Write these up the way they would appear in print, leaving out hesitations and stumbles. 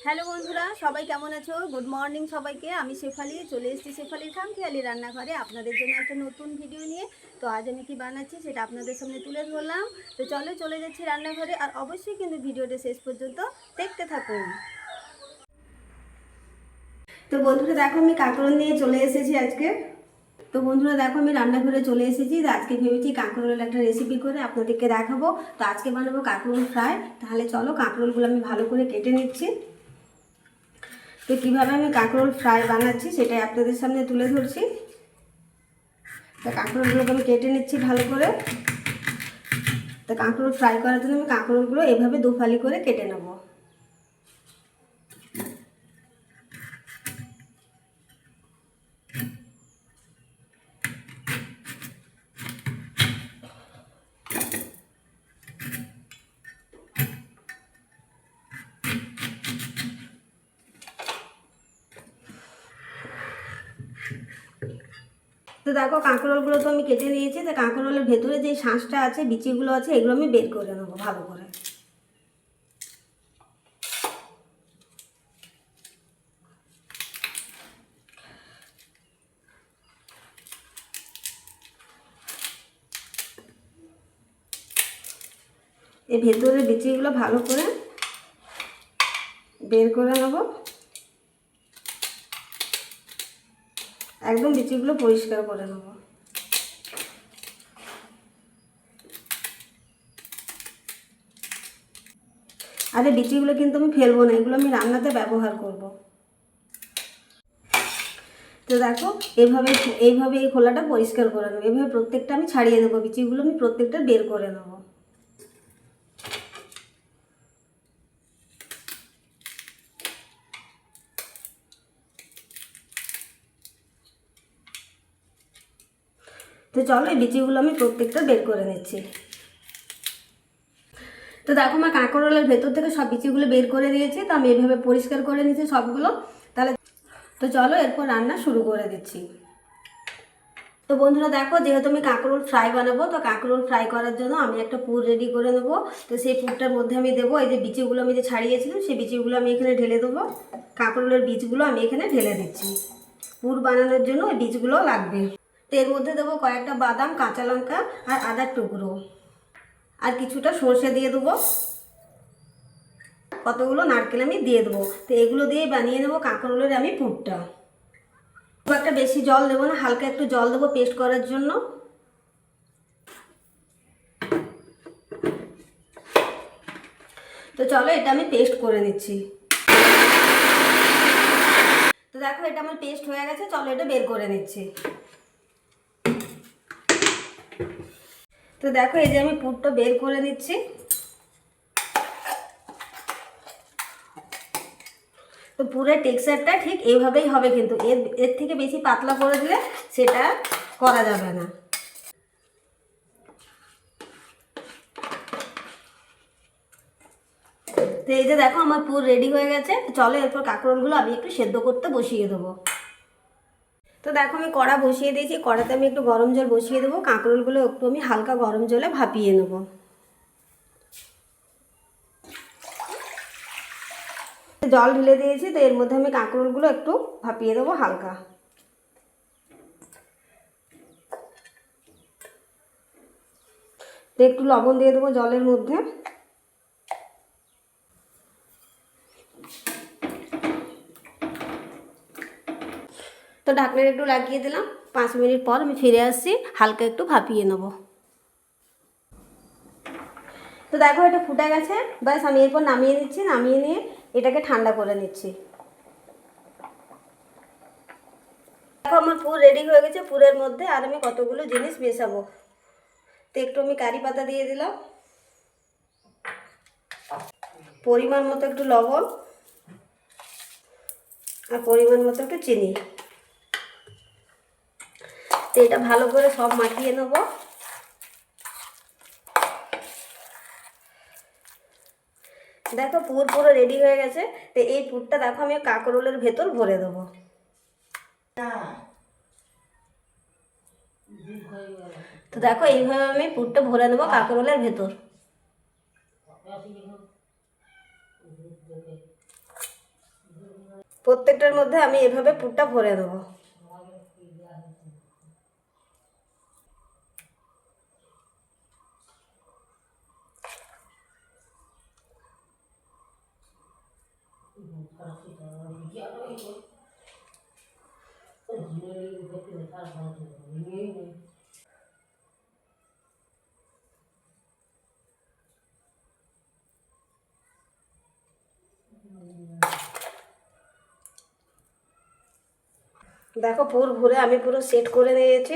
Hello বন্ধুরা, সবাই কেমন আছো? গুড মর্নিং সবাইকে। আমি শেফালি চলে এসেছি শেফালির খামখেয়ালি রান্নাঘরে আপনাদের জন্য একটা নতুন ভিডিও নিয়ে। তো আজ আমি কি বানাচ্ছি সেটা আপনাদের সামনে তুলে ধরলাম। তো চলে যাচ্ছি রান্নাঘরে, আর অবশ্যই কিন্তু ভিডিওটা শেষ পর্যন্ত দেখতে থাকুন। তো বন্ধুরা দেখো, আমি কাঁকরোল নিয়ে চলে এসেছি আজকে। তো বন্ধুরা দেখো, আমি রান্নাঘরে চলে এসেছি। আজকে ভেবেছি কাঁকরোলের একটা রেসিপি করে আপনাদেরকে দেখাবো। তো আজকে বানাবো কাঁকরোল ফ্রাই। তাহলে চলো, কাঁকরোলগুলো আমি ভালো করে কেটে নিচ্ছি। তো কীভাবে আমি কাঁকরোল ফ্রাই বানাচ্ছি সেটাই আপনাদের সামনে তুলে ধরছি। তো কাঁকরোলগুলোকে আমি কেটে নিচ্ছি ভালো করে। তো কাঁকরোল ফ্রাই করার জন্য আমি কাঁকরোলগুলো এভাবে দুফালি করে কেটে নেব। তো দেখো, কাঁকরোলগুলো তো আমি কেটে নিয়েছি। তো কাঁকরোলের ভেতরে যে শাঁসটা আছে, বিচিগুলো আছে, এগুলো আমি বের করে নেবো ভালো করে। এই ভেতরের বিচিগুলো ভালো করে বের করে নেব। একদম বিচিগুলো পরিষ্কার করে নেব। আর এই বিচিগুলো কিন্তু আমি ফেলবো না, এগুলো আমি রান্নাতে ব্যবহার করব। তো দেখো, এইভাবে এই খোলাটা পরিষ্কার করে নেবো। এইভাবে প্রত্যেকটা আমি ছাড়িয়ে নেবো, বিচিগুলো আমি প্রত্যেকটা বের করে নেবো। তো চলো, এই বিচিগুলো আমি প্রত্যেকটা বের করে নিচ্ছি। তো দেখো, আমার কাঁকরোলের ভেতর থেকে সব বিচিগুলো বের করে দিয়েছি। তো আমি এইভাবে পরিষ্কার করে নিচ্ছি সবগুলো। তাহলে তো চলো, এরপর রান্না শুরু করে দিচ্ছি। তো বন্ধুরা দেখো, যেহেতু আমি কাঁকরোল ফ্রাই বানাবো, তো কাঁকরোল ফ্রাই করার জন্য আমি একটা পুর রেডি করে নেবো। তো সেই পুরটার মধ্যে আমি দেবো এই যে বিচিগুলো আমি যে ছাড়িয়েছিলাম, সেই বিচিগুলো আমি এখানে ঢেলে দেবো। কাঁকরোলের বীজগুলো আমি এখানে ঢেলে দিচ্ছি। পুর বানানোর জন্য ওই বীজগুলো লাগবে। তো এর মধ্যে দেবো কয়েকটা বাদাম, কাঁচা লঙ্কা আর আদার টুকরো, আর কিছুটা সর্ষে দিয়ে দেবো। কতগুলো নারকেল আমি দিয়ে দেবো। তো এগুলো দিয়ে বানিয়ে নেবো কাঁকরোলের আমি পুরটা। খুব একটা বেশি জল দেবো না, হালকা একটু জল দেবো পেস্ট করার জন্য। তো চলো, এটা আমি পেস্ট করে নিচ্ছি। তো দেখো, এটা আমার পেস্ট হয়ে গেছে। চলো, এটা বের করে নিচ্ছি। তো দেখো, এই যে আমি পুরটা বের করে নিচ্ছি। তো পুরের টেক্সচারটা ঠিক এইভাবেই হবে, কিন্তু এর থেকে বেশি পাতলা করে দিলে সেটা করা যাবে না। তো এই যে দেখো, আমার পুর রেডি হয়ে গেছে। চলো, এরপর কাঁকরোলগুলো আমি একটু সেদ্ধ করতে বসিয়ে দেবো। তো দেখো, আমি কড়া বসিয়ে দিয়েছি। কড়াতে আমি একটু গরম জল বসিয়ে দেবো। কাঁকরোলগুলো একটু আমি হালকা গরম জলে ভাপিয়ে নেবো। জল ঢেলে দিয়েছি। তো এর মধ্যে আমি কাঁকরোলগুলো একটু ভাপিয়ে দেবো হালকা। তো একটু লবণ দিয়ে দেবো জলের মধ্যে। তো ঢাকনাটা একটু লাগিয়ে দিলাম। 5 মিনিট পর আমি ফিরে আসছি, হালকা একটু ভাপিয়ে নেবো। তো দেখো, এটা ফুটে গেছে। ব্যাস, আমি এরপর নামিয়ে নিচ্ছি। নামিয়ে নিয়ে এটাকে ঠান্ডা করে নিচ্ছি। দেখো, আমার পুর রেডি হয়ে গেছে। পুরের মধ্যে আর আমি কতগুলো জিনিস মেশাবো। তো একটু আমি কারি পাতা দিয়ে দিলাম, পরিমাণ মতো একটু লবণ, আর পরিমাণ মতো একটু চিনি। তো এটা ভালো করে সব মাখিয়ে নেবো। দেখো, পুর পুরো রেডি হয়ে গেছে। তো এই পুরটা দেখো আমি কাঁকরোলের ভেতর ভরে দেবো। তো দেখো, এইভাবে আমি পুরটা ভরে নেবো কাঁকরোলের ভেতর। প্রত্যেকটার মধ্যে আমি এভাবে পুরটা ভরে দেবো। দেখো পুর ভরে আমি পুরো সেট করে নিয়েছি।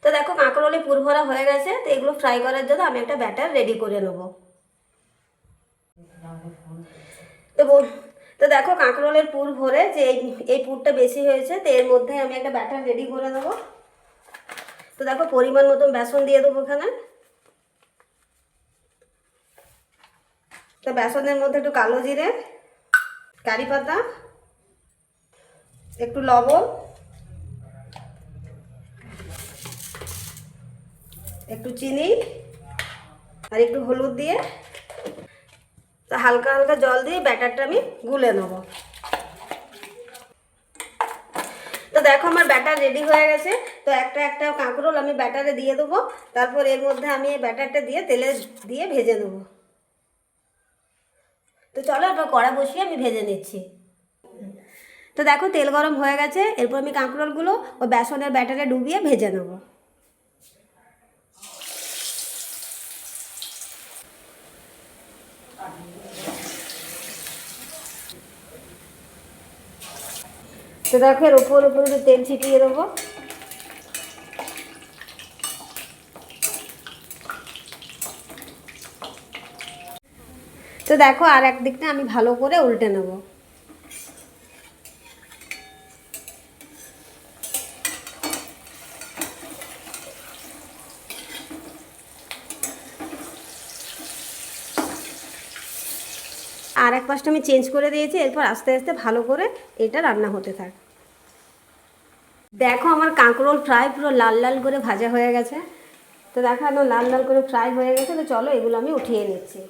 তো দেখো কাঁকরোলে পুর ভরা হয়ে গেছে। তো এগুলো ফ্রাই করার জন্য আমি একটা ব্যাটার রেডি করে নেব। তো তো দেখো কাঁকরোলের পুর ভরে যে এই পুরটা বেশি হয়েছে, তো এর মধ্যে আমি একটা ব্যাটার রেডি করে দেবো। তো দেখো পরিমাণ মতন বেসন দিয়ে দেবো এখানে। তো বেসনের মধ্যে একটু কালো জিরে, কারি পাতা, একটু লবণ, একটু চিনি আর একটু হলুদ দিয়ে তো হালকা হালকা জল দিয়ে ব্যাটারটা আমি গুলে নেব। তো দেখো আমার ব্যাটার রেডি হয়ে গেছে। তো একটা একটা কাঁকরোল আমি ব্যাটারে দিয়ে দেবো। তারপর এর মধ্যে আমি এই ব্যাটারটা দিয়ে তেলে দিয়ে ভেজে নেব। তো চলো এবার কড়া বসিয়ে আমি ভেজে নিচ্ছি। তো দেখো তেল গরম হয়ে গেছে। এরপর আমি কাঁকরোলগুলো ওই বেসনের ব্যাটারে ডুবিয়ে ভেজে নেব। তো দেখো এর উপর উপর একটু তেল ছিটিয়ে দেবো। তো দেখো আর একদিকটা আমি ভালো করে উল্টে নেব। আর এক পাশটা আমি চেঞ্জ করে দিয়েছি। এরপর আস্তে আস্তে ভালো করে এটা রান্না হতে থাক। দেখো আমার কাঁকরোল ফ্রাই পুরো লাল লাল করে ভাজা হয়ে গেছে। তো দেখো একদম লাল লাল করে ফ্রাই হয়ে গেছে। তো চলো এগুলো আমি উঠিয়ে নিচ্ছি।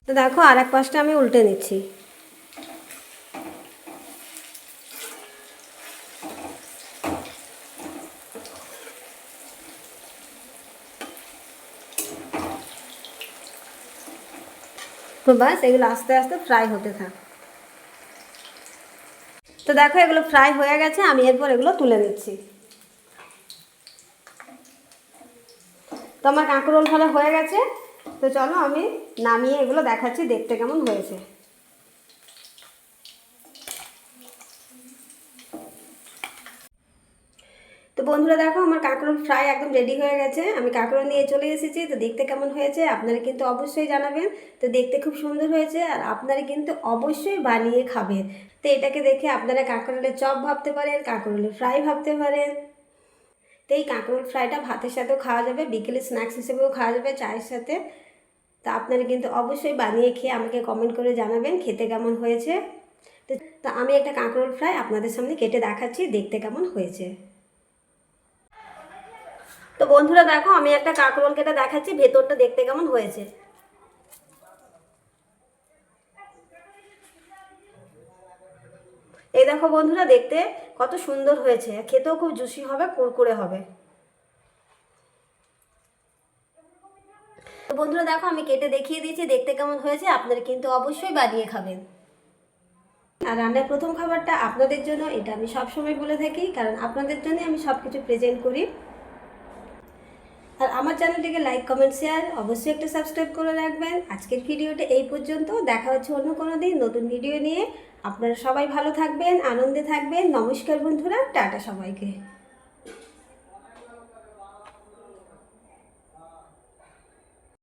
তো দেখো আর এক পাশটা আমি উল্টে নিচ্ছি। তো বাস এগুলো আস্তে আস্তে ফ্রাই হতে থাক। তো দেখো এগুলো ফ্রাই হয়ে গেছে। আমি এরপর এগুলো তুলে নিচ্ছি। তো আমার কাঁকরোল ভালো হয়ে গেছে। তো চলো আমি নামিয়ে এগুলো দেখাচ্ছি দেখতে কেমন হয়েছে। তো বন্ধুরা দেখো আমার কাঁকরোল ফ্রাই একদম রেডি হয়ে গেছে। আমি কাঁকরোল নিয়ে চলে এসেছি। তো দেখতে কেমন হয়েছে আপনারা কিন্তু অবশ্যই জানাবেন। তো দেখতে খুব সুন্দর হয়েছে আর আপনারা কিন্তু অবশ্যই বানিয়ে খাবেন। তো এটাকে দেখে আপনারা কাঁকরোলের চপ ভাবতে পারেন, কাঁকরোলের ফ্রাই ভাবতে পারেন। তো এই কাঁকরোল ফ্রাইটা ভাতের সাথেও খাওয়া যাবে, বিকেলে স্ন্যাক্স হিসেবেও খাওয়া যাবে চায়ের সাথে। তা আপনারা কিন্তু অবশ্যই বানিয়ে খেয়ে আমাকে কমেন্ট করে জানাবেন খেতে কেমন হয়েছে। তো আমি একটা কাঁকরোল ফ্রাই আপনাদের সামনে কেটে দেখাচ্ছি দেখতে কেমন হয়েছে। তো বন্ধুরা দেখো আমি একটা কাঁকরোল কেটে দেখাচ্ছি ভেতরটা দেখতে কেমন হয়েছে। এই দেখো বন্ধুরা দেখতে কত সুন্দর হয়েছে, খেতেও খুব জুসি হবে, কুরকুরে হবে। তো বন্ধুরা দেখো আমি কেটে দেখিয়ে দিয়েছি দেখতে কেমন হয়েছে। আপনারা কিন্তু অবশ্যই বানিয়ে খাবেন। আর রান্নার প্রথম খাবারটা আপনাদের জন্য, এটা আমি সবসময় বলে থাকি, কারণ আপনাদের জন্য আমি সব কিছু প্রেজেন্ট করি। আর আমার চ্যানেলটিকে লাইক কমেন্ট শেয়ার অবশ্যই একটা সাবস্ক্রাইব করে রাখবেন। আজকের ভিডিওটা এই পর্যন্ত। দেখা হচ্ছে অন্য কোনো দিন নতুন ভিডিও নিয়ে। আপনারা সবাই ভালো থাকবেন, আনন্দে থাকবেন। নমস্কার বন্ধুরা, টাটা সবাইকে।